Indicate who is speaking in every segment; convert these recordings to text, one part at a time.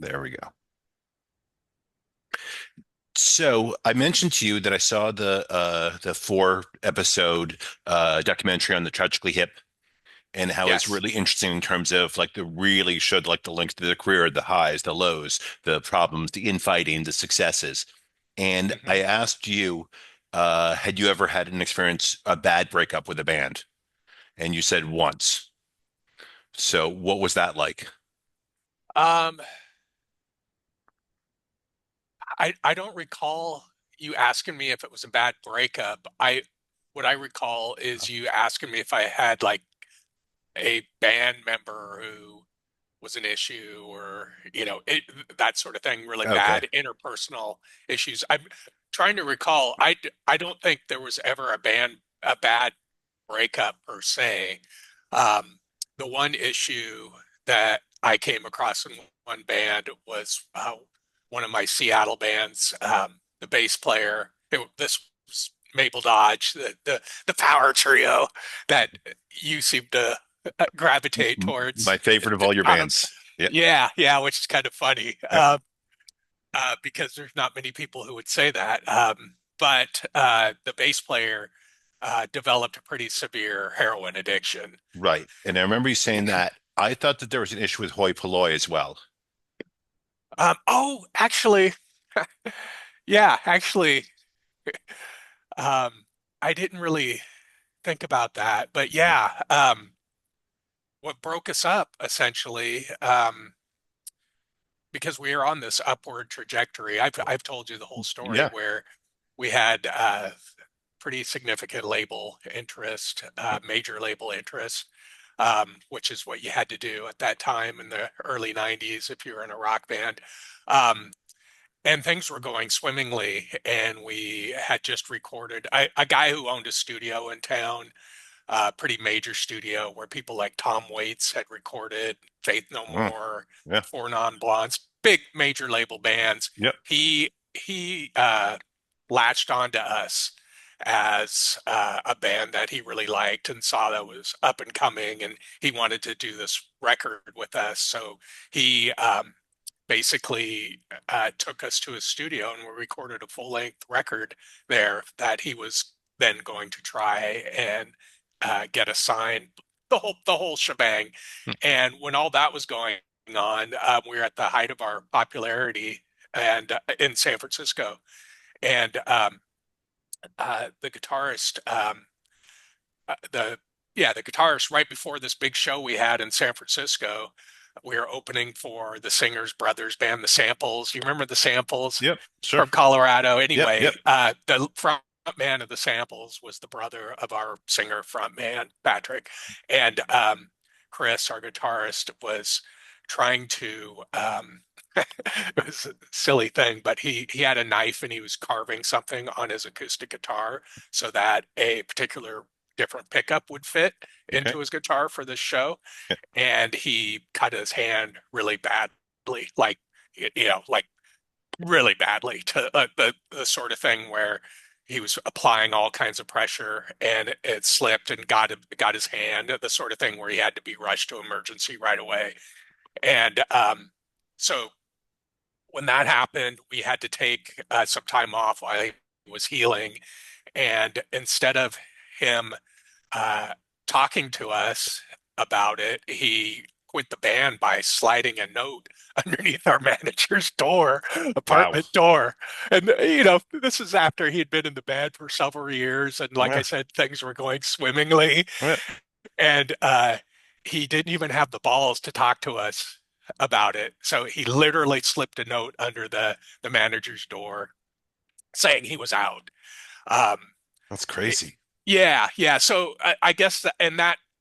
Speaker 1: There we go. So I mentioned to you that I saw the four episode documentary on the Tragically Hip and how it's
Speaker 2: Yes.
Speaker 1: really interesting in terms of like the really showed like the links to the career, the highs, the lows, the problems, the infighting, the successes. And
Speaker 2: hmm
Speaker 1: I asked you, had you ever had an experience, a bad breakup with a band? And you said once. So what was that like?
Speaker 2: Um, I don't recall you asking me if it was a bad breakup. What I recall is you asking me if I had like a band member who was an issue or, that sort of thing, really
Speaker 1: Okay.
Speaker 2: bad interpersonal issues. I'm trying to recall. I don't think there was ever a bad breakup per se. Um, the one issue that I came across in one band was one of my Seattle bands. The bass player, this was Mabel Dodge, the power trio that you seem to gravitate
Speaker 1: My
Speaker 2: towards.
Speaker 1: favorite of all your
Speaker 2: Out of
Speaker 1: bands. Yeah.
Speaker 2: Yeah, yeah, which is kind of funny
Speaker 1: Yeah.
Speaker 2: because there's not many people who would say that. But the bass player developed a pretty severe heroin addiction.
Speaker 1: Right. And I remember you saying that. I thought that there was an issue with hoi polloi as well.
Speaker 2: Oh, actually, yeah, actually, um, I didn't really think about that, but yeah, what broke us up essentially, because we are on this upward trajectory. I've told you the whole story
Speaker 1: Yeah.
Speaker 2: where we had pretty significant label interest, major label interest, which is what you had to do at that time in the early 90s if you were in a rock band. Um, and things were going swimmingly, and we had just recorded a guy who owned a studio in town, a pretty major studio where people like Tom Waits had recorded Faith No
Speaker 1: Mm,
Speaker 2: More,
Speaker 1: yeah.
Speaker 2: the Four Non Blondes, big major label bands.
Speaker 1: Yep.
Speaker 2: He latched onto us as a band that he really liked and saw that was up and coming, and he wanted to do this record with us. So he basically took us to his studio, and we recorded a full length record there that he was then going to try and get a sign, the whole shebang. And when all that was going on, we were at the height of our popularity and in San Francisco, and the guitarist, the yeah, the guitarist right before this big show we had in San Francisco, we were opening for the Singers Brothers band, the Samples. You remember the Samples
Speaker 1: Yep. Sure.
Speaker 2: from Colorado?
Speaker 1: Yep.
Speaker 2: Anyway,
Speaker 1: Yep.
Speaker 2: the front man of the Samples was the brother of our singer front man, Patrick. And Chris, our guitarist, was trying to it was a silly thing, but he had a knife and he was carving something on his acoustic guitar so that a particular different pickup would fit
Speaker 1: Okay.
Speaker 2: into his guitar for this show.
Speaker 1: Yeah.
Speaker 2: And he cut his hand really badly, like really badly to the sort of thing where he was applying all kinds of pressure and it slipped and got his hand, the sort of thing where he had to be rushed to emergency right away. And so when that happened, we had to take some time off while he was healing. And instead of him uh, talking to us about it, he quit the band by sliding a note underneath our manager's door,
Speaker 1: Wow.
Speaker 2: apartment door. And, this is after he had been in the band for several years. And like I
Speaker 1: Yeah.
Speaker 2: said, things were going swimmingly.
Speaker 1: Yeah.
Speaker 2: And he didn't even have the balls to talk to us about it. So he literally slipped a note under the manager's door saying he was out. Um,
Speaker 1: That's
Speaker 2: it-
Speaker 1: crazy.
Speaker 2: yeah, yeah. So I guess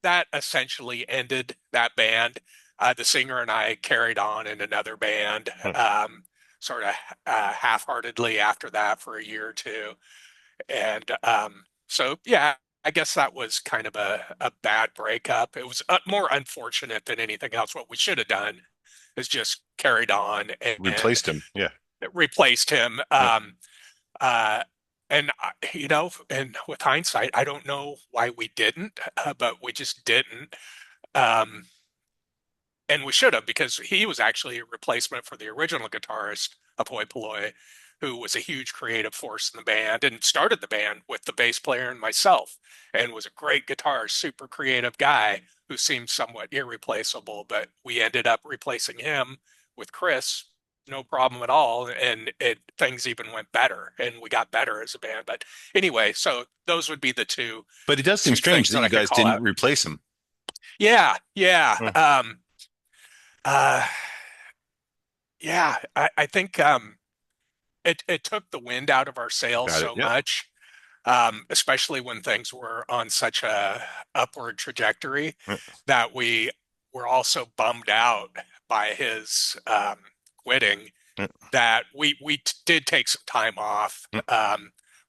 Speaker 2: that essentially ended that band. The singer and I carried on in another band,
Speaker 1: Huh.
Speaker 2: sort of half-heartedly after that for a year or two. And so, yeah, I guess that was kind of a bad breakup. It was more unfortunate than anything else. What we should have done is just carried on and
Speaker 1: Replaced him. Yeah.
Speaker 2: replaced him.
Speaker 1: Yeah.
Speaker 2: Uh, and and with hindsight, I don't know why we didn't, but we just didn't. Um, and we should have, because he was actually a replacement for the original guitarist of Hoi Polloi, who was a huge creative force in the band and started the band with the bass player and myself, and was a great guitarist, super creative guy who seemed somewhat irreplaceable. But we ended up replacing him with Chris, no problem at all, and things even went better, and we got better as a band. But anyway, so those would be the
Speaker 1: But it does seem
Speaker 2: two
Speaker 1: strange
Speaker 2: things
Speaker 1: that
Speaker 2: that
Speaker 1: you
Speaker 2: I could
Speaker 1: guys
Speaker 2: call
Speaker 1: didn't
Speaker 2: out.
Speaker 1: replace him.
Speaker 2: Yeah, yeah.
Speaker 1: Hmm.
Speaker 2: Uh, yeah, I think it took the wind out of our sails
Speaker 1: Got it.
Speaker 2: so
Speaker 1: Yep.
Speaker 2: much, especially when things were on such a upward trajectory,
Speaker 1: Yep.
Speaker 2: that we were also bummed out by his quitting.
Speaker 1: Yep.
Speaker 2: That did take some time off
Speaker 1: Yep.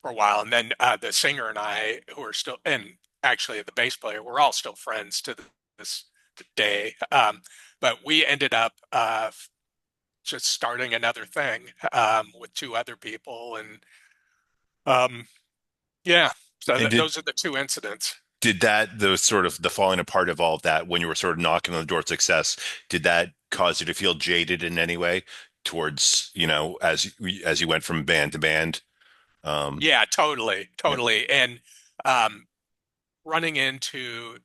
Speaker 2: for a while, and then the singer and I, who are still, and actually the bass player, we're all still friends to this day. But we ended up just starting another thing with two other people, and um, yeah, so
Speaker 1: And
Speaker 2: those are the two incidents.
Speaker 1: did that, those sort of the falling apart of all of that, when you were sort of knocking on the door of success, did that cause you to feel jaded in any way towards, as you went from band to band? Um,
Speaker 2: Yeah, totally,
Speaker 1: yeah.
Speaker 2: totally. And um, running into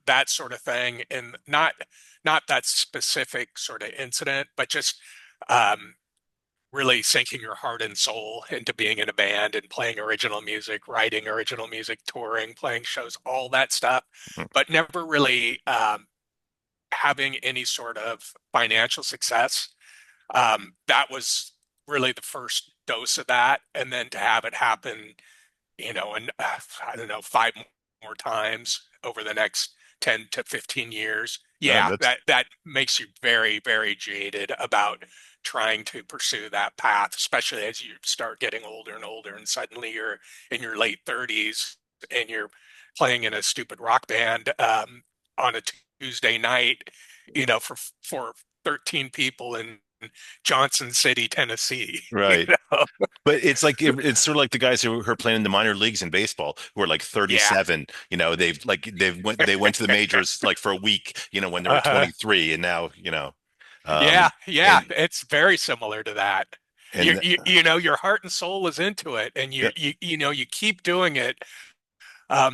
Speaker 2: that sort of thing, and not that specific sort of incident, but just um, really sinking your heart and soul into being in a band and playing original music, writing original music, touring, playing shows, all that stuff, but never really having any sort of financial success. That was really the first dose of that. And then to have it happen, and I don't know, five more times over the next 10 to 15 years. Yeah,
Speaker 1: That's
Speaker 2: that makes you very, very jaded about trying to pursue that path, especially as you start getting older and older, and suddenly you're in your late 30s and you're playing in a stupid rock band on a Tuesday night, for 13 people in Johnson City, Tennessee.
Speaker 1: right. But it's like it's sort of like the guys who are playing in the minor leagues in baseball who are like
Speaker 2: Yeah.
Speaker 1: 37. They went to the majors like for a week, when they were
Speaker 2: Uh-huh.
Speaker 1: 23, and now,
Speaker 2: Yeah,
Speaker 1: um,
Speaker 2: yeah,
Speaker 1: and
Speaker 2: it's very similar to that.
Speaker 1: and
Speaker 2: Your heart and soul is into it, and
Speaker 1: yeah,
Speaker 2: you keep doing it.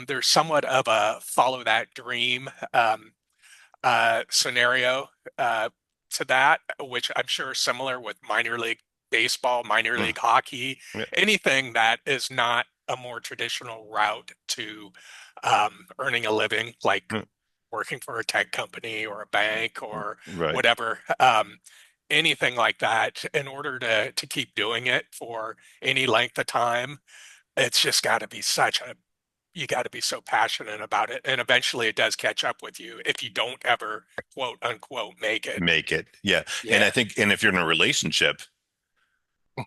Speaker 2: There's somewhat of a follow that dream scenario uh, to that, which I'm sure is similar with minor league baseball, minor
Speaker 1: mm,
Speaker 2: league hockey,
Speaker 1: yeah,
Speaker 2: anything that is not a more traditional route to earning a living, like
Speaker 1: mm,
Speaker 2: working for a tech company or a bank or
Speaker 1: right.
Speaker 2: whatever. Anything like that, in order to keep doing it for any length of time, it's just got to be such a you got to be so passionate about it, and eventually it does catch up with you if you don't ever quote unquote make it.
Speaker 1: Make it. Yeah. And I
Speaker 2: Yeah.
Speaker 1: think, and if you're in a relationship,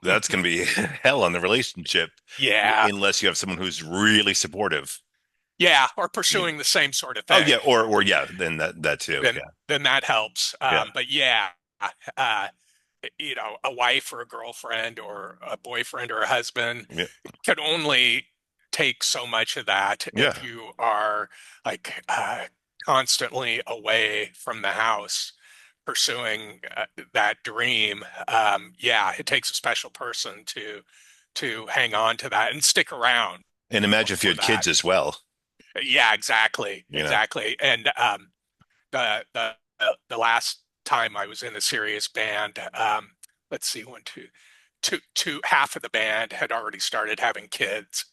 Speaker 1: that's going to be hell on the relationship
Speaker 2: Yeah.
Speaker 1: unless you have someone who's really supportive.
Speaker 2: Yeah, or
Speaker 1: You know.
Speaker 2: pursuing the same sort of
Speaker 1: Oh yeah,
Speaker 2: thing,
Speaker 1: or yeah, then that too.
Speaker 2: then
Speaker 1: Yeah.
Speaker 2: then that helps.
Speaker 1: Yeah.
Speaker 2: But yeah, uh, a wife or a girlfriend or a boyfriend or a husband
Speaker 1: Yeah.
Speaker 2: can only take so much of that
Speaker 1: Yeah.
Speaker 2: if you are like constantly away from the house pursuing that dream. Yeah, it takes a special person to hang on to that and stick around
Speaker 1: And imagine if you
Speaker 2: for
Speaker 1: had
Speaker 2: that.
Speaker 1: kids as well,
Speaker 2: Yeah, exactly,
Speaker 1: you know.
Speaker 2: exactly. And the last time I was in a serious band, let's see, half of the band had already started having kids,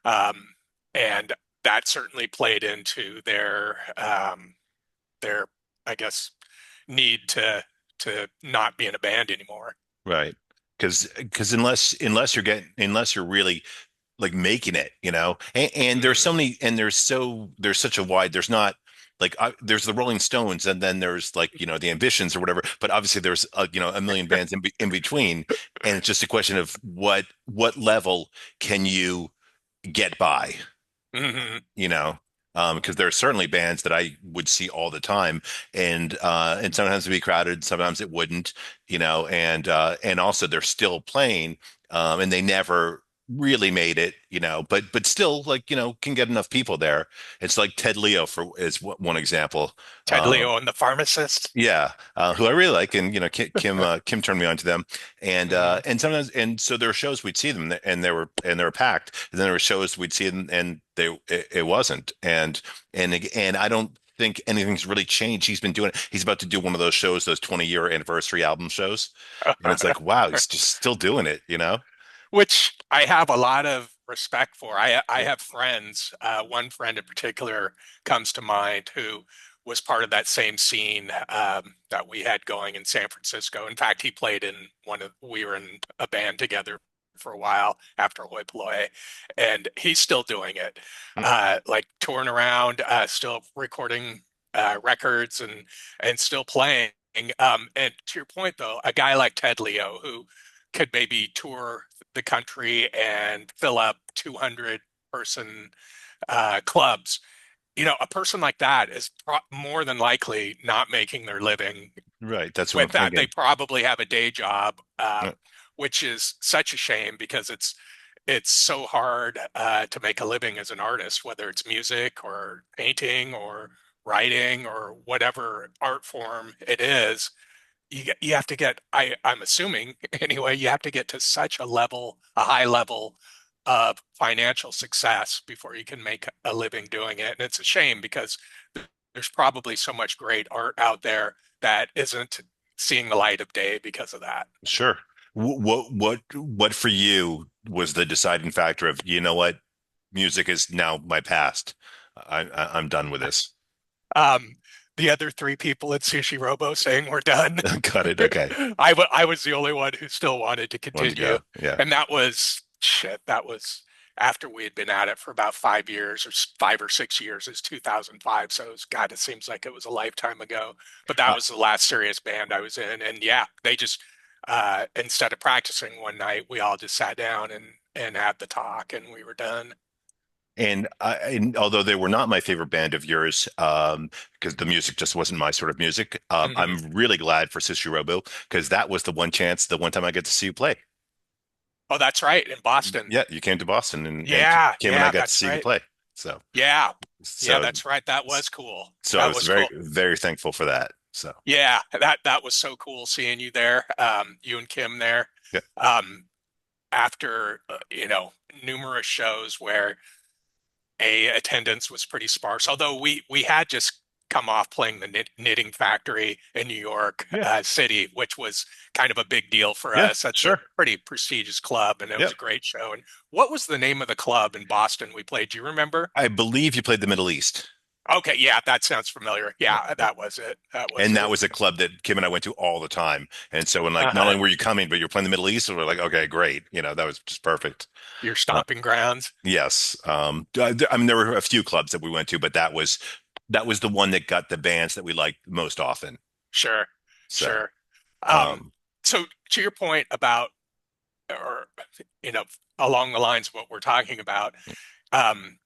Speaker 2: um, and that certainly played into their, I guess, need to not be in a band anymore.
Speaker 1: Right. Because unless you're really like making it, and there's so
Speaker 2: Mhm.
Speaker 1: many, and there's such a wide, there's not like there's the Rolling Stones, and then there's like the Ambitions or whatever, but obviously there's a million bands in between, and it's just a question of what level can you get by,
Speaker 2: Mhm.
Speaker 1: you know because there are certainly bands that I would see all the time, and sometimes it'd be crowded, sometimes it wouldn't, and also they're still playing, and they never really made it, but still like, can get enough people there. It's like Ted Leo is one example.
Speaker 2: Ted Leo and the pharmacist.
Speaker 1: Yeah, who I really like, and Kim turned me on to them,
Speaker 2: Mhm.
Speaker 1: and sometimes, and so there were shows we'd see them, and they were packed, and then there were shows we'd see them, and it wasn't, and I don't think anything's really changed. He's been doing it. He's about to do one of those shows, those 20-year anniversary album shows, and it's like, wow, he's just still doing it, you know?
Speaker 2: Which I have a lot of respect for. I have friends. One friend in particular comes to mind who was part of that same scene that we had going in San Francisco. In fact, he played in we were in a band together for a while after Hoi Polloi, and he's still doing it, like touring around, still recording records and still playing. And to your point, though, a guy like Ted Leo, who could maybe tour the country and fill up 200 person clubs. A person like that is more than likely not making their living
Speaker 1: Right. That's what I'm
Speaker 2: with that. They
Speaker 1: thinking.
Speaker 2: probably have a day job,
Speaker 1: Yeah,
Speaker 2: which is such a shame because it's so hard to make a living as an artist, whether it's music or painting or writing or whatever art form it is. You have to get, I'm assuming anyway, you have to get to such a high level of financial success before you can make a living doing it. And it's a shame because there's probably so much great art out there that isn't seeing the light of day because of that.
Speaker 1: sure. What for you was the deciding factor of, you know what, music is now my past. I'm done with this.
Speaker 2: Um, the other three people at Sushi Robo saying we're done.
Speaker 1: Got it. Okay.
Speaker 2: I was the only one who still wanted to
Speaker 1: Wanted to
Speaker 2: continue.
Speaker 1: go. Yeah.
Speaker 2: And that was shit. That was after we had been at it for about 5 years or 5 or 6 years. It's 2005. So God, it seems like it was a lifetime ago. But that
Speaker 1: Uh,
Speaker 2: was the last serious band I was in. And yeah, they just, instead of practicing one night, we all just sat down and had the talk and we were done.
Speaker 1: and although they were not my favorite band of yours, because the music just wasn't my sort of music,
Speaker 2: Mhm.
Speaker 1: I'm really glad for Sister Robo because that was the one time I get to see you play.
Speaker 2: Oh, that's right. In Boston.
Speaker 1: Yeah, you came to Boston, and
Speaker 2: Yeah,
Speaker 1: Kim and I
Speaker 2: yeah,
Speaker 1: got to
Speaker 2: that's
Speaker 1: see you
Speaker 2: right.
Speaker 1: play. So,
Speaker 2: Yeah. Yeah,
Speaker 1: so,
Speaker 2: that's right. That was cool.
Speaker 1: so I
Speaker 2: That
Speaker 1: was
Speaker 2: was
Speaker 1: very,
Speaker 2: cool.
Speaker 1: very thankful for that. So,
Speaker 2: Yeah, that was so cool seeing you there. You and Kim there.
Speaker 1: yeah,
Speaker 2: After numerous shows where attendance was pretty sparse. Although we had just come off playing the Knitting Factory in New York
Speaker 1: yeah,
Speaker 2: City, which was kind of a big deal for
Speaker 1: yeah,
Speaker 2: us. That's a
Speaker 1: sure.
Speaker 2: pretty prestigious club, and it was
Speaker 1: Yep.
Speaker 2: a great show. And what was the name of the club in Boston we played? Do you remember?
Speaker 1: I believe you played the Middle East.
Speaker 2: Okay, yeah, that sounds familiar.
Speaker 1: Yeah,
Speaker 2: Yeah,
Speaker 1: yeah.
Speaker 2: that was it. That was
Speaker 1: And that
Speaker 2: it.
Speaker 1: was a club that Kim and I went to all the time. And so when like not
Speaker 2: Uh-huh.
Speaker 1: only were you coming, but you're playing the Middle East, and we're like, okay, great. That was just perfect.
Speaker 2: Your
Speaker 1: Uh,
Speaker 2: stomping grounds.
Speaker 1: yes. I mean, there were a few clubs that we went to, but that was the one that got the bands that we liked most often.
Speaker 2: Sure,
Speaker 1: So,
Speaker 2: sure. Um,
Speaker 1: um,
Speaker 2: so to your point about, or you know, along the lines of what we're talking about, um,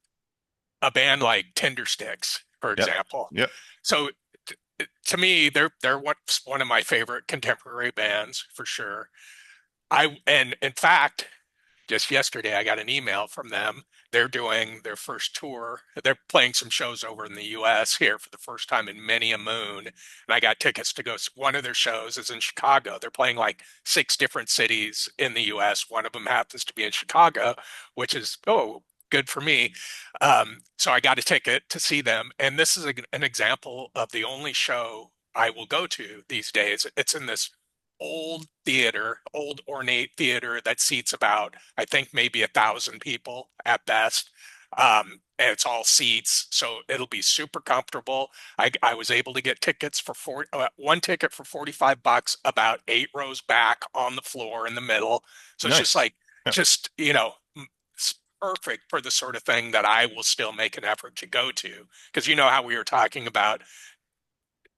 Speaker 2: a band like Tender Sticks, for
Speaker 1: yep,
Speaker 2: example.
Speaker 1: yep.
Speaker 2: So to me, they're what's one of my favorite contemporary bands for sure. And in fact, just yesterday I got an email from them. They're doing their first tour. They're playing some shows over in the US here for the first time in many a moon. And I got tickets to go. One of their shows is in Chicago. They're playing like six different cities in the US. One of them happens to be in Chicago, which is, oh, good for me. So I got a ticket to see them. And this is an example of the only show I will go to these days. It's in this old theater, old ornate theater that seats about, I think, maybe 1,000 people at best. And it's all seats, so it'll be super comfortable. I was able to get tickets for one ticket for $45, about 8 rows back on the floor in the middle. So it's just
Speaker 1: Nice.
Speaker 2: like, just, it's perfect for the sort of thing that I will still make an effort to go to. Because you know how we were talking about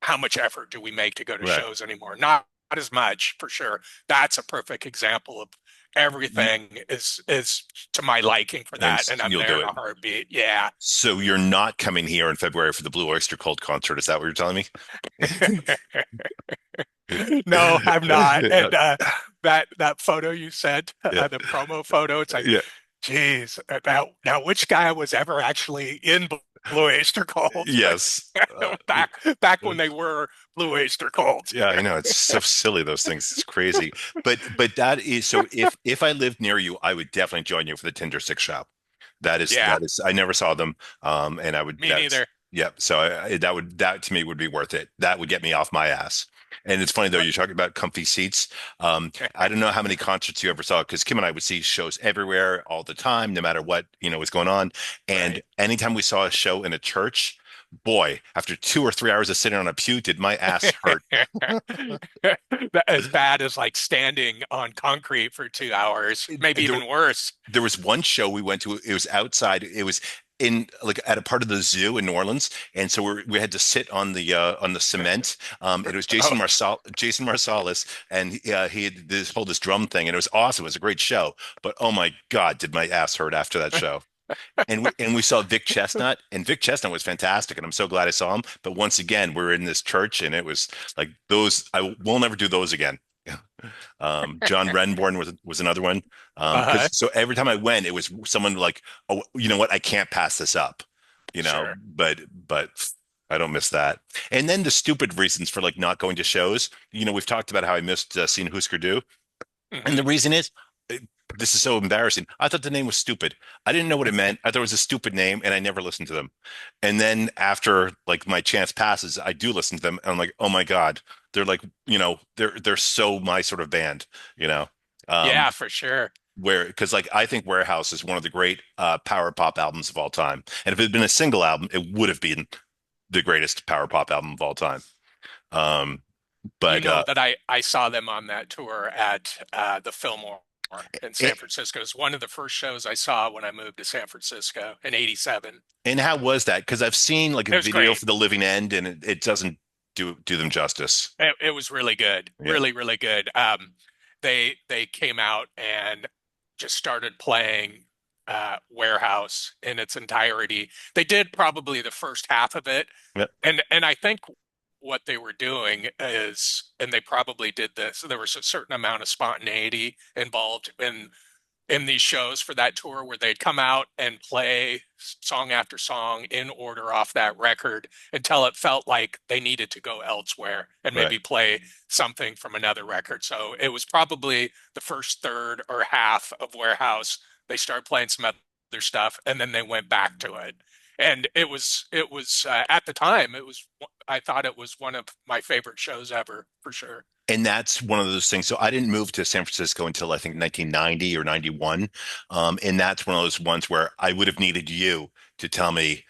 Speaker 2: how much effort do we make to go to
Speaker 1: Right.
Speaker 2: shows anymore? Not as much for sure. That's a perfect example of
Speaker 1: You,
Speaker 2: everything is to my liking for
Speaker 1: and
Speaker 2: that, and I'm
Speaker 1: you'll
Speaker 2: there
Speaker 1: do
Speaker 2: in
Speaker 1: it.
Speaker 2: a heartbeat. Yeah.
Speaker 1: So you're not coming here in February for the Blue Oyster Cult concert. Is that what you're telling me?
Speaker 2: No, I'm not. And that photo you sent,
Speaker 1: Yeah.
Speaker 2: the promo photo, it's like,
Speaker 1: Yeah.
Speaker 2: geez, now which guy was ever actually in Blue Oyster Cult?
Speaker 1: Yes.
Speaker 2: Back when they were Blue Oyster Cult.
Speaker 1: Yeah, I know. It's so silly, those things. It's crazy. But that is so if I lived near you, I would definitely join you for the Tinder Six Shop.
Speaker 2: Yeah,
Speaker 1: That is I never saw them. And I would
Speaker 2: me
Speaker 1: that's
Speaker 2: neither.
Speaker 1: yeah, so that would that to me would be worth it. That would get me off my ass. And it's funny though, you're talking about comfy seats. I don't know how many concerts you ever saw because Kim and I would see shows everywhere all the time, no matter what, was going on. And
Speaker 2: Right.
Speaker 1: anytime we saw a show in a church, boy, after 2 or 3 hours of sitting on a pew, did my ass hurt.
Speaker 2: As bad as like standing on concrete for 2 hours, maybe
Speaker 1: There,
Speaker 2: even worse.
Speaker 1: there was one show we went to. It was outside. It was in like at a part of the zoo in New Orleans, and so we had to sit on the cement. It was
Speaker 2: Oh,
Speaker 1: Jason Marsalis, and he had this drum thing, and it was awesome. It was a great show, but oh my God, did my ass hurt after that show. And we saw Vic Chestnut, and Vic Chestnut was fantastic, and I'm so glad I saw him. But once again, we're in this church, and it was like those. I will never do those again. John Renborn was another one.
Speaker 2: uh-huh.
Speaker 1: Because so every time I went, it was someone like, oh, you know what? I can't pass this up.
Speaker 2: Sure.
Speaker 1: But I don't miss that. And then the stupid reasons for like not going to shows. We've talked about how I missed seeing Husker Du. And
Speaker 2: Hmm.
Speaker 1: the reason is, uh, this is so embarrassing. I thought the name was stupid. I didn't know what it meant. I thought it was a stupid name, and I never listened to them. And then after like my chance passes, I do listen to them, and I'm like, oh my God, they're like, they're so my sort of band, you know. Um,
Speaker 2: Yeah, for sure.
Speaker 1: where because like I think Warehouse is one of the great power pop albums of all time, and if it had been a single album, it would have been the greatest power pop album of all time. Um,
Speaker 2: You
Speaker 1: but
Speaker 2: know that I saw them on that tour at the Fillmore in San
Speaker 1: it,
Speaker 2: Francisco. It was one of the first shows I saw when I moved to San Francisco in '87.
Speaker 1: And how was that? Because I've seen like a
Speaker 2: It was
Speaker 1: video
Speaker 2: great.
Speaker 1: for The Living End, and it doesn't do them justice.
Speaker 2: It was really good,
Speaker 1: Yeah,
Speaker 2: really, really good. They came out and just started playing Warehouse in its entirety. They did probably the first half of it,
Speaker 1: yeah,
Speaker 2: and I think what they were doing is, and they probably did this. There was a certain amount of spontaneity involved in these shows for that tour where they'd come out and play song after song in order off that record until it felt like they needed to go elsewhere and
Speaker 1: right.
Speaker 2: maybe play something from another record. So it was probably the first third or half of Warehouse. They started playing some other stuff and then they went back to it. And it was at the time, I thought it was one of my favorite shows ever for sure.
Speaker 1: And that's one of those things. So I didn't move to San Francisco until I think 1990 or 91. And that's one of those ones where I would have needed you to tell me,
Speaker 2: You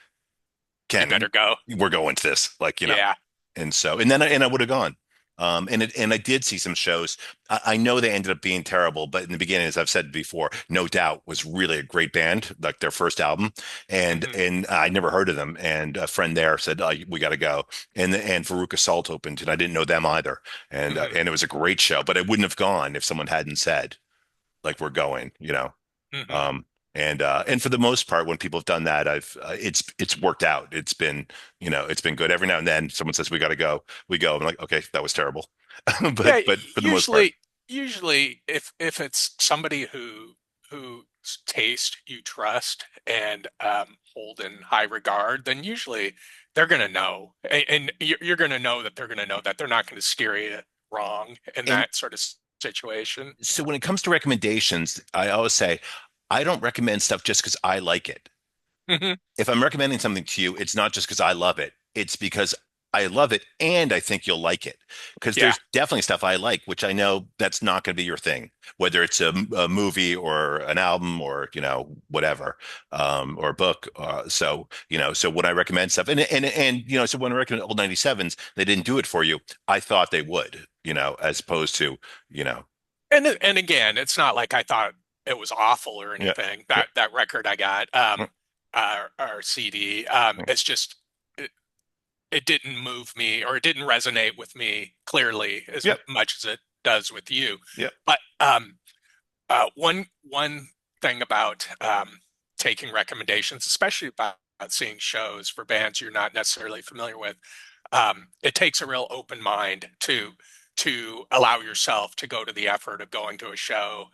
Speaker 1: Ken,
Speaker 2: better go.
Speaker 1: we're going to this.
Speaker 2: Yeah.
Speaker 1: And so, and I would have gone. And I did see some shows. I know they ended up being terrible, but in the beginning, as I've said before, No Doubt was really a great band, like their first album, and
Speaker 2: Hmm.
Speaker 1: and I never heard of them. And a friend there said, oh, "We got to go." And Veruca Salt opened, and I didn't know them either.
Speaker 2: Hmm.
Speaker 1: And it was a great show, but I wouldn't have gone if someone hadn't said, like, "We're going."
Speaker 2: Hmm.
Speaker 1: Um, and for the most part, when people have done that, I've it's worked out. It's been good. Every now and then, someone says we got to go, we go. I'm like, okay, that was terrible,
Speaker 2: Yeah,
Speaker 1: but for the most part,
Speaker 2: usually if it's somebody whose taste you trust and hold in high regard, then usually they're gonna know, and you're gonna know that they're gonna know that they're not gonna steer you wrong in
Speaker 1: and
Speaker 2: that sort of situation.
Speaker 1: so when it comes to recommendations, I always say I don't recommend stuff just because I like it.
Speaker 2: Hmm.
Speaker 1: If I'm recommending something to you, it's not just because I love it. It's because I love it and I think you'll like it. Because
Speaker 2: Yeah,
Speaker 1: there's definitely stuff I like, which I know that's not going to be your thing, whether it's a movie or an album or, whatever, or a book. So when I recommend stuff so when I recommend old 97s, they didn't do it for you. I thought they would, as opposed to, you know,
Speaker 2: and again, it's not like I thought it was awful or
Speaker 1: yeah,
Speaker 2: anything.
Speaker 1: yeah,
Speaker 2: That record I got,
Speaker 1: mm,
Speaker 2: our CD,
Speaker 1: mm,
Speaker 2: it's just. It didn't move me or it didn't resonate with me clearly as
Speaker 1: yep,
Speaker 2: much as it does with you.
Speaker 1: yep.
Speaker 2: But one thing about taking recommendations, especially about seeing shows for bands you're not necessarily familiar with, it takes a real open mind to allow yourself to go to the effort of going to a show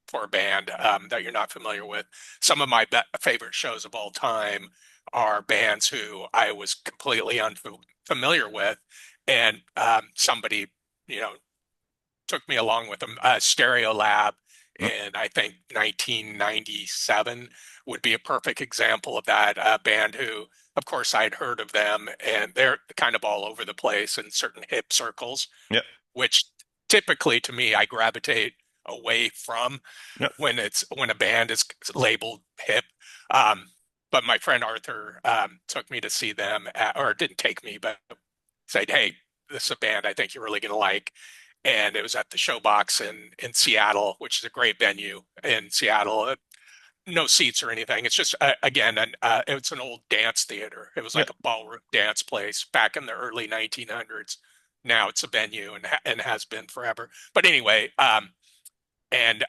Speaker 2: for a band that you're not familiar with. Some of my favorite shows of all time are bands who I was completely unfamiliar with, and somebody, you know, took me along with them. Stereo Lab
Speaker 1: Mm,
Speaker 2: in, I think, 1997 would be a perfect example of that. A band who, of course, I'd heard of them, and they're kind of all over the place in certain hip circles,
Speaker 1: yep,
Speaker 2: which typically to me I gravitate away from
Speaker 1: yep.
Speaker 2: when a band is labeled hip. Um, but my friend Arthur took me to see them or didn't take me, but said, "Hey, this is a band I think you're really going to like." And it was at the Showbox in Seattle, which is a great venue in Seattle. No seats or anything. It's just again, it's an old dance theater. It was
Speaker 1: Yeah.
Speaker 2: like a ballroom dance place back in the early 1900s. Now it's a venue and has been forever. But anyway, and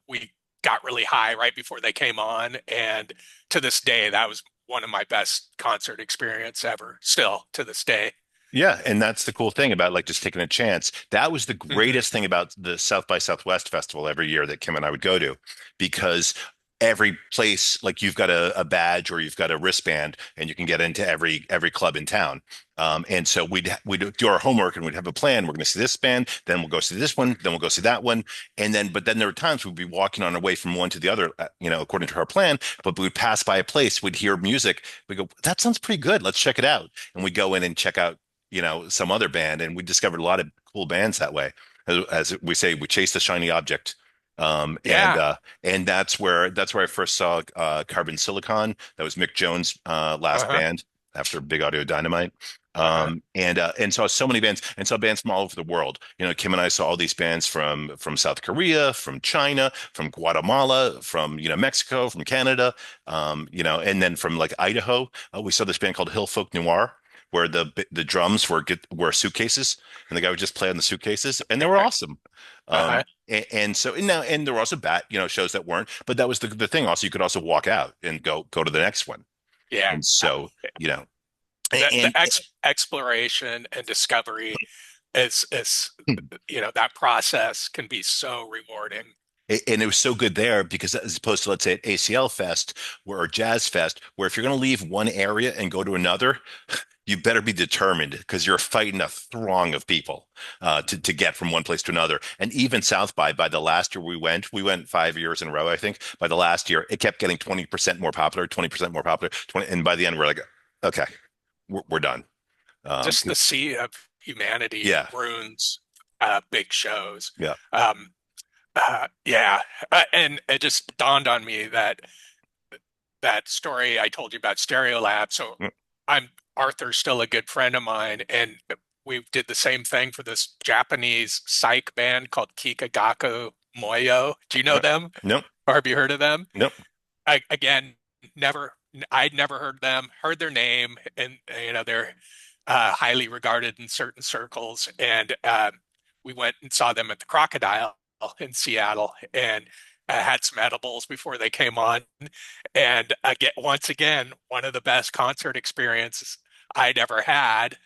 Speaker 2: we got really high right before they came on, and to this day, that was one of my best concert experience ever. Still to this day.
Speaker 1: Yeah, and that's the cool thing about like just taking a chance. That was the
Speaker 2: Hmm.
Speaker 1: greatest thing about the South by Southwest festival every year that Kim and I would go to, because every place like you've got a badge or you've got a wristband and you can get into every club in town. And so we'd do our homework and we'd have a plan. We're going to see this band, then we'll go see this one, then we'll go see that one, and then but then there were times we'd be walking on our way from one to the other, according to our plan. But we'd pass by a place, we'd hear music, we go, that sounds pretty good. Let's check it out, and we go in and check out some other band, and we discovered a lot of cool bands that way. As we say, we chase the shiny object.
Speaker 2: Yeah.
Speaker 1: And that's where I first saw Carbon Silicon. That was Mick Jones' last
Speaker 2: Uh-huh.
Speaker 1: band after Big Audio Dynamite.
Speaker 2: Uh-huh.
Speaker 1: And saw so many bands, and saw bands from all over the world. Kim and I saw all these bands from South Korea, from China, from Guatemala, from Mexico, from Canada, and then from like Idaho. We saw this band called Hill Folk Noir, where the drums were suitcases, and the guy would just play on the suitcases, and they were awesome.
Speaker 2: Uh-huh.
Speaker 1: And so and there were also shows that weren't, but that was the thing. Also, you could also walk out and go to the next one.
Speaker 2: Yeah.
Speaker 1: And so you know,
Speaker 2: The
Speaker 1: and,
Speaker 2: exploration and discovery is that process can be so rewarding.
Speaker 1: and it was so good there because as opposed to let's say at ACL Fest or Jazz Fest, where if you're going to leave one area and go to another, you better be determined because you're fighting a throng of people to get from one place to another. And even South by the last year we went 5 years in a row, I think. By the last year, it kept getting 20% more popular, 20% more popular, 20, and by the end, we're like, okay, we're done.
Speaker 2: Just the
Speaker 1: 'Cause
Speaker 2: sea of humanity
Speaker 1: yeah,
Speaker 2: ruins big shows.
Speaker 1: yeah,
Speaker 2: Um, yeah, and it just dawned on me that that story I told you about Stereolab. So
Speaker 1: mm,
Speaker 2: I'm Arthur's still a good friend of mine, and we did the same thing for this Japanese psych band called Kikagaku Moyo. Do you know
Speaker 1: uh,
Speaker 2: them,
Speaker 1: nope,
Speaker 2: or have you heard of them?
Speaker 1: nope.
Speaker 2: Again, never. I'd never heard them, heard their name, and they're highly regarded in certain circles. And we went and saw them at the Crocodile in Seattle, and had some edibles before they came on. And again, once again, one of the best concert experiences I'd ever had.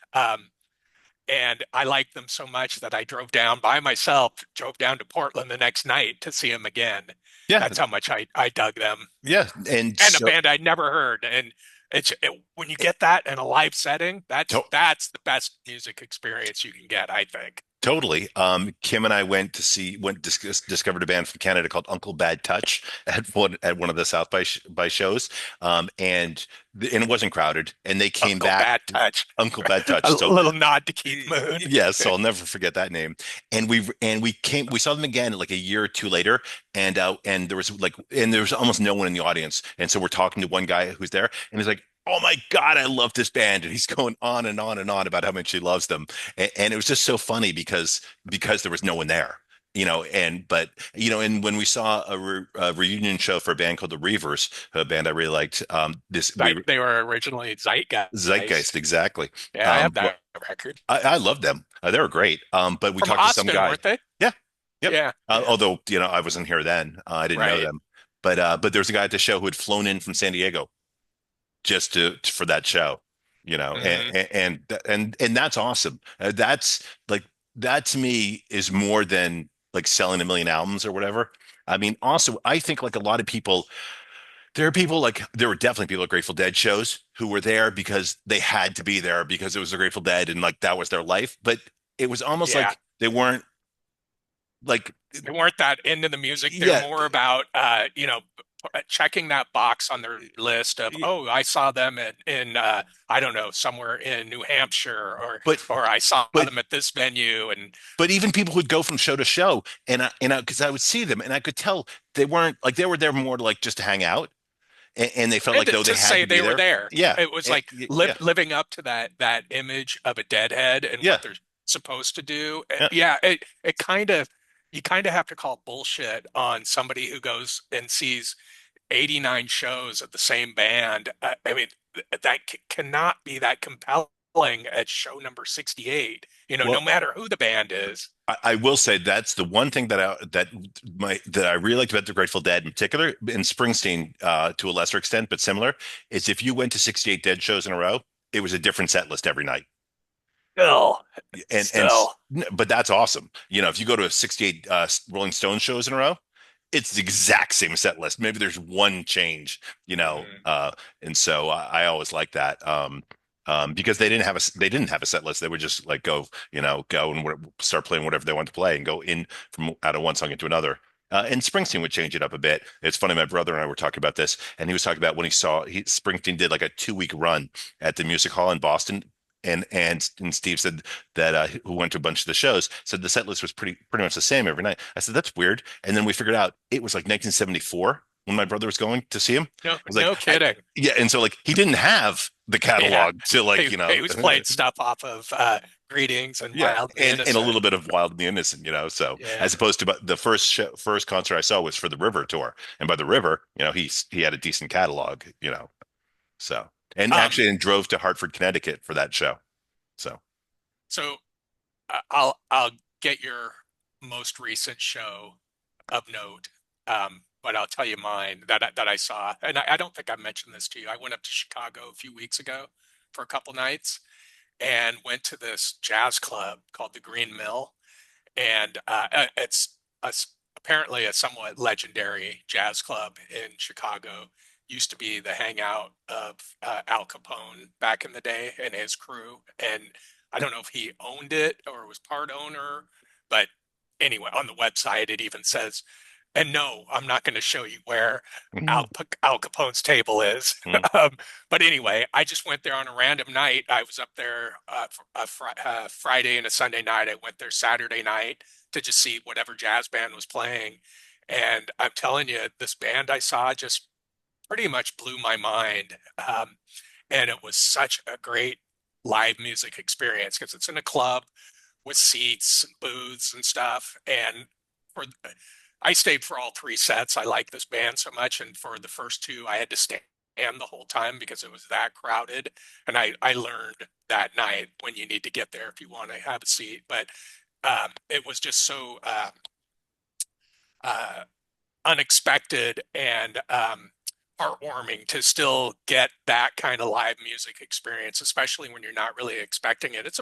Speaker 2: And I liked them so much that I drove down by myself, drove down to Portland the next night to see them again.
Speaker 1: Yeah,
Speaker 2: That's how much I dug them.
Speaker 1: yeah, and
Speaker 2: And a
Speaker 1: so.
Speaker 2: band I'd never heard. And when you get that in a live setting, that's the best music experience you can get, I think.
Speaker 1: Totally. Kim and I discovered a band from Canada called Uncle Bad Touch at one of the South by shows. And it wasn't crowded, and they came
Speaker 2: Uncle
Speaker 1: back.
Speaker 2: Bad Touch.
Speaker 1: Uncle Bad
Speaker 2: A
Speaker 1: Touch. So
Speaker 2: little nod to Keith Moon.
Speaker 1: yes, so I'll never forget that name. And we saw them again like a year or two later, and there was almost no one in the audience, and so we're talking to one guy who's there, and he's like, "Oh my God, I love this band," and he's going on and on and on about how much he loves them, and it was just so funny because there was no one there. And when we saw a reunion show for a band called the Reavers, a band I really liked, this we
Speaker 2: They were originally
Speaker 1: Zeitgeist,
Speaker 2: Zeitgeist.
Speaker 1: exactly.
Speaker 2: Yeah, I have
Speaker 1: Um,
Speaker 2: that record.
Speaker 1: I love them. They were great. But we
Speaker 2: From
Speaker 1: talked to some
Speaker 2: Austin,
Speaker 1: guy.
Speaker 2: weren't they?
Speaker 1: Yeah, yep.
Speaker 2: Yeah, yeah,
Speaker 1: Although I wasn't here then, I didn't know
Speaker 2: right.
Speaker 1: them. But there's a guy at the show who had flown in from San Diego just for that show.
Speaker 2: Hmm.
Speaker 1: And that's awesome. That's like that to me is more than like selling a million albums or whatever. I mean, also, I think like a lot of people, there are people like there were definitely people at Grateful Dead shows who were there because they had to be there because it was the Grateful Dead and like that was their life. But it was almost
Speaker 2: Yeah.
Speaker 1: like they weren't like,
Speaker 2: They weren't that into the music. They're
Speaker 1: yeah,
Speaker 2: more about, checking that box on their list of, oh, I saw them I don't know, somewhere in New Hampshire,
Speaker 1: but
Speaker 2: or I saw
Speaker 1: but
Speaker 2: them at this venue. And
Speaker 1: but even people who'd go from show to show and I because I would see them and I could tell they weren't like they were there more to like just to hang out and they felt like though they
Speaker 2: to
Speaker 1: had
Speaker 2: say
Speaker 1: to be
Speaker 2: they were
Speaker 1: there.
Speaker 2: there,
Speaker 1: Yeah.
Speaker 2: it was like
Speaker 1: Yeah.
Speaker 2: living up to that image of a deadhead and
Speaker 1: Yeah.
Speaker 2: what they're supposed to do.
Speaker 1: Yeah.
Speaker 2: Yeah, it kind of you kind of have to call bullshit on somebody who goes and sees 89 shows of the same band. I mean, that cannot be that compelling at show number 68, no
Speaker 1: Well,
Speaker 2: matter who the band is.
Speaker 1: I will say that's the one thing that I really liked about the Grateful Dead in particular, and Springsteen to a lesser extent, but similar, is if you went to 68 Dead shows in a row, it was a different set list every night.
Speaker 2: Still,
Speaker 1: And
Speaker 2: still.
Speaker 1: but that's awesome. You know, if you go to 68 Rolling Stone shows in a row, it's the exact same set list. Maybe there's one change,
Speaker 2: Mhm.
Speaker 1: and so I always like that. Because they didn't have a set list. They would just like go, go and start playing whatever they want to play and go in from out of one song into another. And Springsteen would change it up a bit. It's funny, my brother and I were talking about this, and he was talking about when Springsteen did like a 2 week run at the Music Hall in Boston, and Steve said that who went to a bunch of the shows said the set list was pretty much the same every night. I said that's weird, and then we figured out it was like 1974 when my brother was going to see him.
Speaker 2: No,
Speaker 1: I was like,
Speaker 2: no kidding.
Speaker 1: yeah, and so like he didn't have the
Speaker 2: Yeah,
Speaker 1: catalog to like
Speaker 2: he was playing stuff off of Greetings and
Speaker 1: yeah,
Speaker 2: Wild and
Speaker 1: and a little
Speaker 2: Innocent.
Speaker 1: bit of Wild and the Innocent, so
Speaker 2: Yeah.
Speaker 1: as opposed to the first concert I saw was for the River tour, and by the River, he had a decent catalog, so and
Speaker 2: Um,
Speaker 1: actually and drove to Hartford, Connecticut for that show. So
Speaker 2: so I'll get your most recent show of note. But I'll tell you mine that I saw, and I don't think I mentioned this to you. I went up to Chicago a few weeks ago for a couple nights and went to this jazz club called the Green Mill, and it's apparently a somewhat legendary jazz club in Chicago. Used to be the hangout of Al Capone back in the day and his crew, and I don't know if he owned it or was part owner, but anyway, on the website it even says, and no, I'm not going to show you where
Speaker 1: mhm,
Speaker 2: Al Capone's table is.
Speaker 1: mhm,
Speaker 2: But anyway, I just went there on a random night. I was up there Friday and a Sunday night. I went there Saturday night to just see whatever jazz band was playing. And I'm telling you, this band I saw just pretty much blew my mind. And it was such a great live music experience because it's in a club with seats and booths and stuff. And for I stayed for all three sets. I like this band so much, and for the first two, I had to stand the whole time because it was that crowded. And I learned that night when you need to get there if you want to have a seat. But it was just so uh, unexpected and heartwarming to still get that kind of live music experience, especially when you're not really expecting it. It's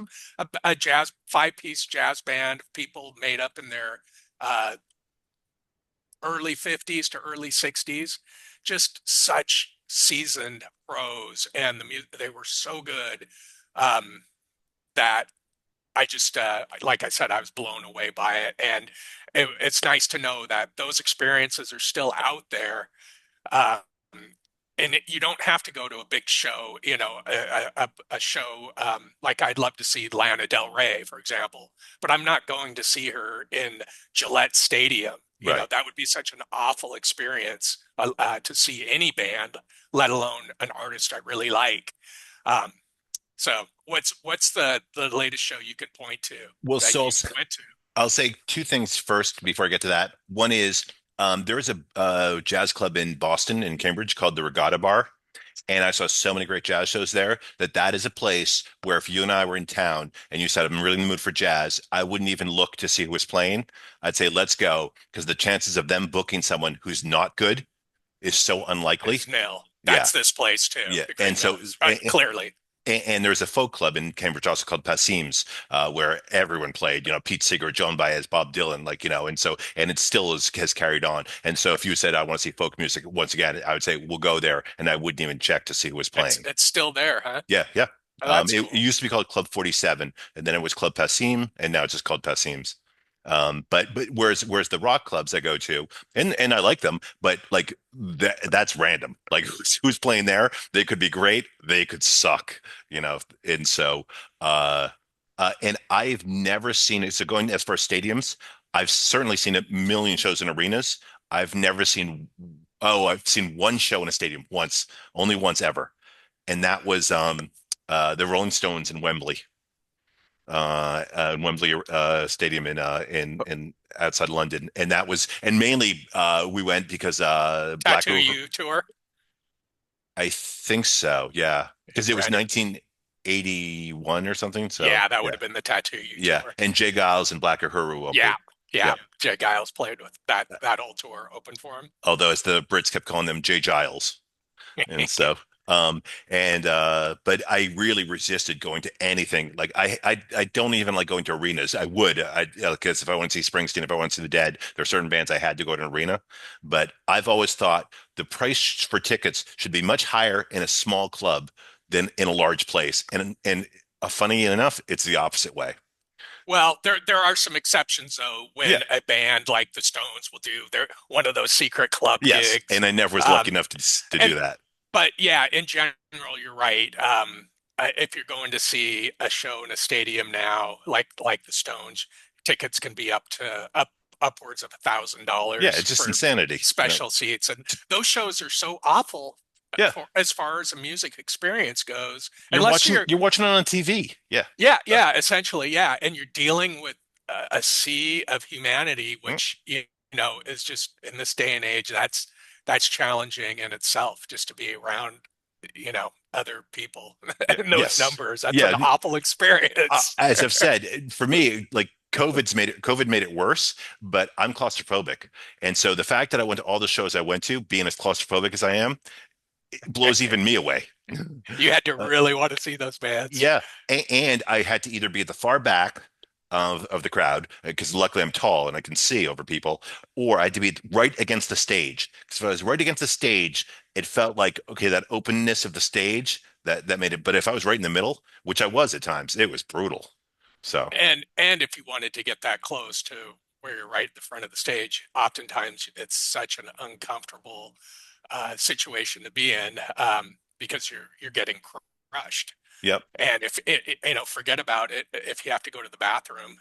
Speaker 2: a jazz five-piece jazz band, people made up in their uh, early 50s to early 60s, just such seasoned pros, and they were so good um, that I just like I said, I was blown away by it, and it's nice to know that those experiences are still out there. Um, and you don't have to go to a big show, a show like I'd love to see Lana Del Rey, for example, but I'm not going to see her in Gillette Stadium.
Speaker 1: right.
Speaker 2: That would be such an awful experience to see any band, let alone an artist I really like. Um, so what's the latest show you could point to
Speaker 1: Well,
Speaker 2: that
Speaker 1: so
Speaker 2: you went to?
Speaker 1: I'll say two things first before I get to that. One is there is a jazz club in Boston in Cambridge called the Regatta Bar, and I saw so many great jazz shows there that is a place where if you and I were in town and you said I'm really in the mood for jazz, I wouldn't even look to see who was playing. I'd say let's go because the chances of them booking someone who's not good is so unlikely.
Speaker 2: It's nil.
Speaker 1: Yeah,
Speaker 2: That's this place too.
Speaker 1: yeah,
Speaker 2: The
Speaker 1: and
Speaker 2: Green Mill
Speaker 1: so
Speaker 2: is clearly.
Speaker 1: And there's a folk club in Cambridge also called Passim's, where everyone played, Pete Seeger, Joan Baez, Bob Dylan, and so, and it still has carried on. And so if you said, I want to see folk music once again, I would say, we'll go there. And I wouldn't even check to see who was playing.
Speaker 2: It's still there, huh?
Speaker 1: Yeah, yeah.
Speaker 2: Oh, that's
Speaker 1: It
Speaker 2: cool.
Speaker 1: used to be called Club 47, and then it was Club Passim, and now it's just called Passim's. But whereas the rock clubs I go to, and I like them, but like that's random. Like who's playing there? They could be great, they could suck, And so, and I've never seen it. So going as far as stadiums, I've certainly seen a million shows in arenas. I've never seen. Oh, I've seen one show in a stadium once, only once ever, and that was the Rolling Stones in Wembley Stadium in outside London, and that was and mainly we went because Black
Speaker 2: Tattoo
Speaker 1: River.
Speaker 2: You tour
Speaker 1: I think so, yeah, because
Speaker 2: in
Speaker 1: it was
Speaker 2: Reading.
Speaker 1: 1981 or something. So
Speaker 2: Yeah, that would
Speaker 1: yeah,
Speaker 2: have been the Tattoo You
Speaker 1: yeah,
Speaker 2: tour.
Speaker 1: and Jay Giles and Black Uhuru
Speaker 2: Yeah,
Speaker 1: opened.
Speaker 2: yeah.
Speaker 1: Yep.
Speaker 2: Jay Giles played with that whole tour open for him.
Speaker 1: Although as the Brits kept calling them Jay Giles. And so, but I really resisted going to anything. Like I don't even like going to arenas. I would, because if I want to see Springsteen, if I want to see the Dead, there are certain bands I had to go to an arena. But I've always thought the price for tickets should be much higher in a small club than in a large place. And funny enough, it's the opposite way.
Speaker 2: Well, there are some exceptions though
Speaker 1: Yeah.
Speaker 2: when a band like the Stones will do their one of those secret club
Speaker 1: Yes.
Speaker 2: gigs.
Speaker 1: And I never was lucky
Speaker 2: Um,
Speaker 1: enough to
Speaker 2: and
Speaker 1: do that.
Speaker 2: but yeah, in general, you're right. If you're going to see a show in a stadium now, like the Stones, tickets can be upwards of
Speaker 1: Yeah,
Speaker 2: $1,000
Speaker 1: it's just
Speaker 2: for
Speaker 1: insanity.
Speaker 2: special seats, and those shows are so awful
Speaker 1: Yeah.
Speaker 2: for as far as a music experience goes.
Speaker 1: You're
Speaker 2: Unless
Speaker 1: watching
Speaker 2: you're,
Speaker 1: you're watching it on TV. Yeah.
Speaker 2: yeah,
Speaker 1: Uh,
Speaker 2: yeah, essentially, yeah, and you're dealing with a sea of humanity,
Speaker 1: mm,
Speaker 2: which is just in this day and age, that's challenging in itself, just to be around other people in those
Speaker 1: yes.
Speaker 2: numbers. That's an
Speaker 1: Yeah.
Speaker 2: awful experience.
Speaker 1: As I've said, for me, like COVID made it worse, but I'm claustrophobic. And so the fact that I went to all the shows I went to, being as claustrophobic as I am, it blows even me away.
Speaker 2: You had to
Speaker 1: Uh,
Speaker 2: really want to see those bands.
Speaker 1: yeah. And I had to either be at the far back of the crowd, because luckily I'm tall and I can see over people, or I had to be right against the stage. Because if I was right against the stage, it felt like, okay, that openness of the stage that made it. But if I was right in the middle, which I was at times, it was brutal. So
Speaker 2: And if you wanted to get that close to where you're right at the front of the stage, oftentimes it's such an uncomfortable situation to be in, because you're getting crushed.
Speaker 1: yep.
Speaker 2: And if forget about it. If you have to go to the bathroom,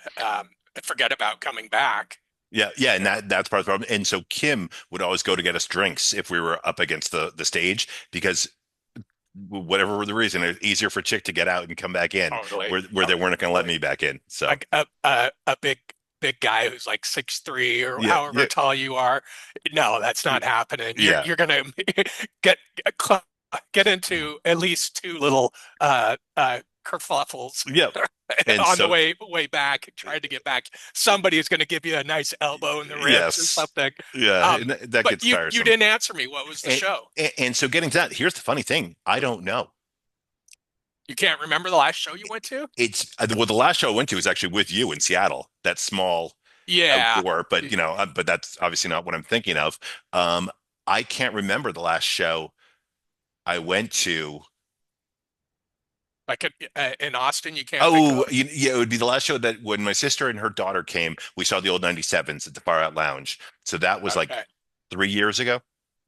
Speaker 2: forget about coming back.
Speaker 1: Yeah, yeah, and
Speaker 2: You know,
Speaker 1: that's part of the problem. And so Kim would always go to get us drinks if we were up against the stage because whatever the reason, it's easier for Chick to get out and come back in,
Speaker 2: totally,
Speaker 1: where they weren't going to let
Speaker 2: totally.
Speaker 1: me back in. So
Speaker 2: Like a big guy who's like 6'3" or
Speaker 1: yeah,
Speaker 2: however
Speaker 1: yeah,
Speaker 2: tall you are. No, that's not happening.
Speaker 1: yeah,
Speaker 2: You're gonna get get into at least two little kerfuffles
Speaker 1: yep. And
Speaker 2: on the
Speaker 1: so
Speaker 2: way back, trying to get back. Somebody is going to give you a nice elbow in the ribs or
Speaker 1: yes,
Speaker 2: something.
Speaker 1: yeah, and that
Speaker 2: But
Speaker 1: gets
Speaker 2: you
Speaker 1: tiresome.
Speaker 2: didn't answer me. What was the
Speaker 1: And,
Speaker 2: show?
Speaker 1: and so getting to that, here's the funny thing: I don't know.
Speaker 2: You can't remember the last show you went to?
Speaker 1: It's well, the last show I went to was actually with you in Seattle. That small
Speaker 2: Yeah.
Speaker 1: outdoor, but that's obviously not what I'm thinking of. Um, I can't remember the last show I went to.
Speaker 2: Like in Austin, you can't think
Speaker 1: Oh,
Speaker 2: of?
Speaker 1: yeah, it would be the last show that when my sister and her daughter came, we saw the old 97s at the Far Out Lounge. So that was like
Speaker 2: Okay.
Speaker 1: 3 years ago.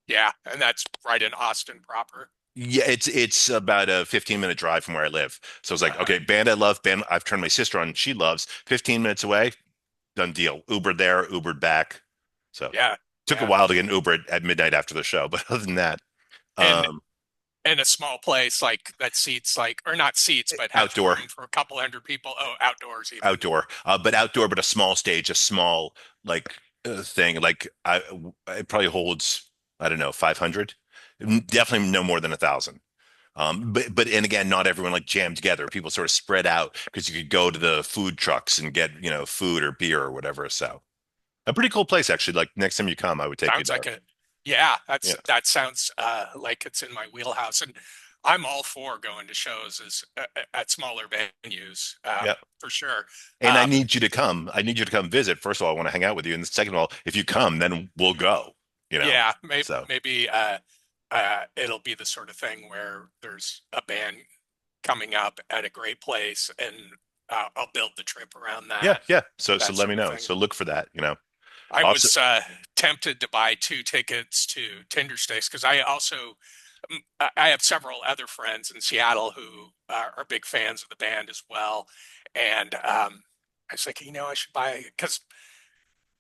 Speaker 2: Yeah, and that's right in Austin proper.
Speaker 1: Yeah, it's about a 15-minute drive from where I live. So it's like,
Speaker 2: Uh-huh.
Speaker 1: okay, band I love, band I've turned my sister on, she loves. 15 minutes away, done deal. Ubered there, Ubered back. So
Speaker 2: Yeah,
Speaker 1: took a
Speaker 2: yeah.
Speaker 1: while to get an Uber at midnight after the show, but other than that,
Speaker 2: And
Speaker 1: um,
Speaker 2: in a small place like that seats like or not seats, but has
Speaker 1: outdoor,
Speaker 2: room for a couple hundred people. Oh, outdoors even.
Speaker 1: outdoor, but a small stage, a small like thing. Like it probably holds, I don't know, 500. Definitely no more than 1,000. But and again, not everyone like jammed together. People sort of spread out because you could go to the food trucks and get, food or beer or whatever. So a pretty cool place actually. Like next time you come, I would take you
Speaker 2: Sounds
Speaker 1: there.
Speaker 2: like a Yeah,
Speaker 1: Yeah.
Speaker 2: that sounds like it's in my wheelhouse. And I'm all for going to shows at smaller venues,
Speaker 1: Yeah.
Speaker 2: for sure.
Speaker 1: And I
Speaker 2: Um,
Speaker 1: need you to come. I need you to come visit. First of all, I want to hang out with you. And second of all, if you come, then we'll go, you know.
Speaker 2: yeah,
Speaker 1: So
Speaker 2: maybe it'll be the sort of thing where there's a band coming up at a great place, and I'll build the trip around
Speaker 1: yeah, yeah. So
Speaker 2: that
Speaker 1: let me
Speaker 2: sort of
Speaker 1: know.
Speaker 2: thing.
Speaker 1: So look for that, you know.
Speaker 2: I
Speaker 1: Also,
Speaker 2: was tempted to buy 2 tickets to Tinder Sticks because I also I have several other friends in Seattle who are big fans of the band as well, and I was like, I should buy because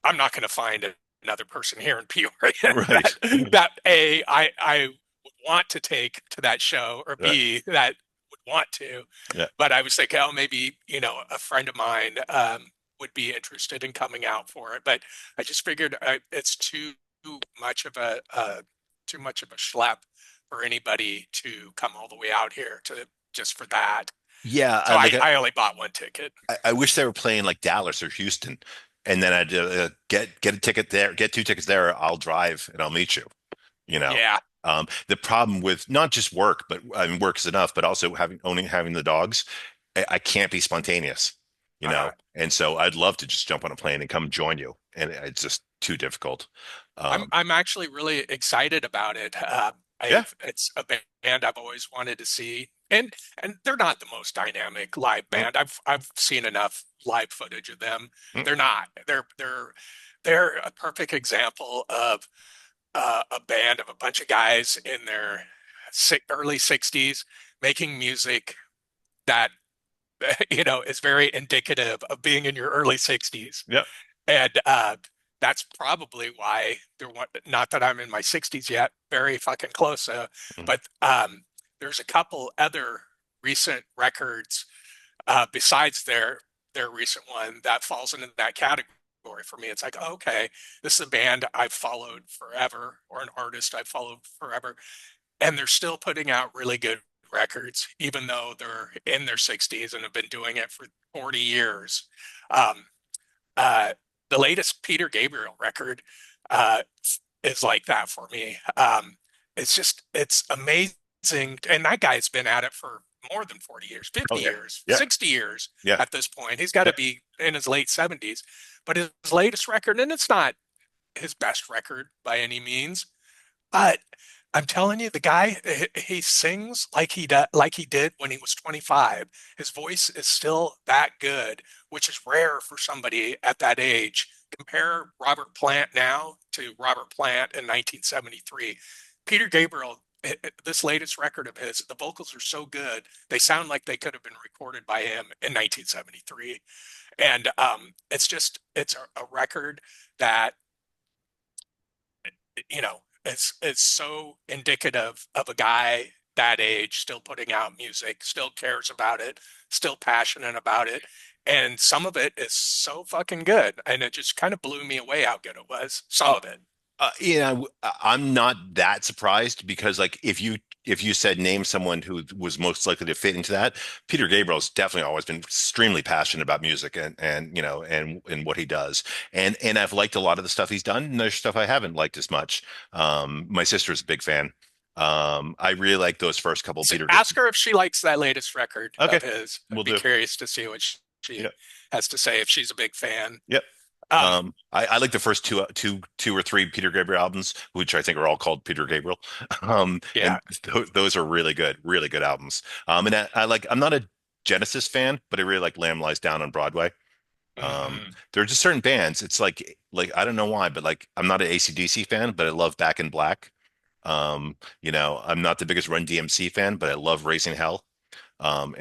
Speaker 2: I'm not going to find another person here in Peoria
Speaker 1: right.
Speaker 2: that I would want to take to that show, or
Speaker 1: Right.
Speaker 2: B that would want to.
Speaker 1: Yeah.
Speaker 2: But I was thinking, oh, maybe a friend of mine would be interested in coming out for it. But I just figured it's much of too much of a schlep for anybody to come all the way out here to just for that.
Speaker 1: Yeah,
Speaker 2: So I only bought 1 ticket.
Speaker 1: I wish they were playing like Dallas or Houston, and then I'd get a ticket there, get 2 tickets there. I'll drive and I'll meet you. You know,
Speaker 2: Yeah.
Speaker 1: the problem with not just work, but I mean, work is enough, but also having the dogs, I can't be spontaneous. You know,
Speaker 2: Uh,
Speaker 1: and so I'd love to just jump on a plane and come join you, and it's just too difficult. Um,
Speaker 2: I'm actually really excited about it.
Speaker 1: yeah,
Speaker 2: It's a band I've always wanted to see, and they're not the most dynamic live
Speaker 1: mm,
Speaker 2: band. I've seen enough live footage of them.
Speaker 1: mm,
Speaker 2: They're not. They're a perfect example of a band of a bunch of guys in their early 60s making music that is very indicative of being in your early 60s.
Speaker 1: yeah,
Speaker 2: And that's probably why not that I'm in my 60s yet, very fucking close.
Speaker 1: mm,
Speaker 2: But there's a couple other recent records besides their recent one that falls into that category for me. It's like, oh, okay, this is a band I've followed forever, or an artist I've followed forever, and they're still putting out really good records, even though they're in their 60s and have been doing it for 40 years. Um, uh, the latest Peter Gabriel record uh, is like that for me. It's amazing. And that guy's been at it for more than 40 years,
Speaker 1: oh
Speaker 2: 50
Speaker 1: yeah,
Speaker 2: years,
Speaker 1: yeah,
Speaker 2: 60 years
Speaker 1: yeah,
Speaker 2: at this point. He's got
Speaker 1: yeah.
Speaker 2: to be in his late 70s. But his latest record, and it's not his best record by any means, but I'm telling you, the guy, he sings like he did when he was 25. His voice is still that good, which is rare for somebody at that age. Compare Robert Plant now to Robert Plant in 1973. Peter Gabriel, this latest record of his, the vocals are so good, they sound like they could have been recorded by him in 1973. And it's a record that it's so indicative of a guy that age still putting out music, still cares about it, still passionate about it. And some of it is so fucking good. And it just kind of blew me away how good it was. Some
Speaker 1: Oh,
Speaker 2: of it.
Speaker 1: I'm not that surprised because like if you said name someone who was most likely to fit into that, Peter Gabriel's definitely always been extremely passionate about music and and what he does. And I've liked a lot of the stuff he's done, and there's stuff I haven't liked as much. My sister's a big fan. I really like those first couple
Speaker 2: So
Speaker 1: Peter.
Speaker 2: ask her if she likes that latest record
Speaker 1: Okay,
Speaker 2: of his.
Speaker 1: we'll
Speaker 2: I'd be
Speaker 1: do.
Speaker 2: curious to see what she
Speaker 1: Yeah.
Speaker 2: has to say if she's a big fan.
Speaker 1: Yep.
Speaker 2: Um,
Speaker 1: I like the first two or three Peter Gabriel albums, which I think are all called Peter Gabriel.
Speaker 2: yeah.
Speaker 1: And those are really good albums. And I like, I'm not a Genesis fan, but I really like Lamb Lies Down on Broadway.
Speaker 2: Mm,
Speaker 1: There are just certain bands. It's like I don't know why, but like I'm not an AC/DC fan, but I love Back in Black. I'm not the biggest Run DMC fan, but I love Raising Hell. And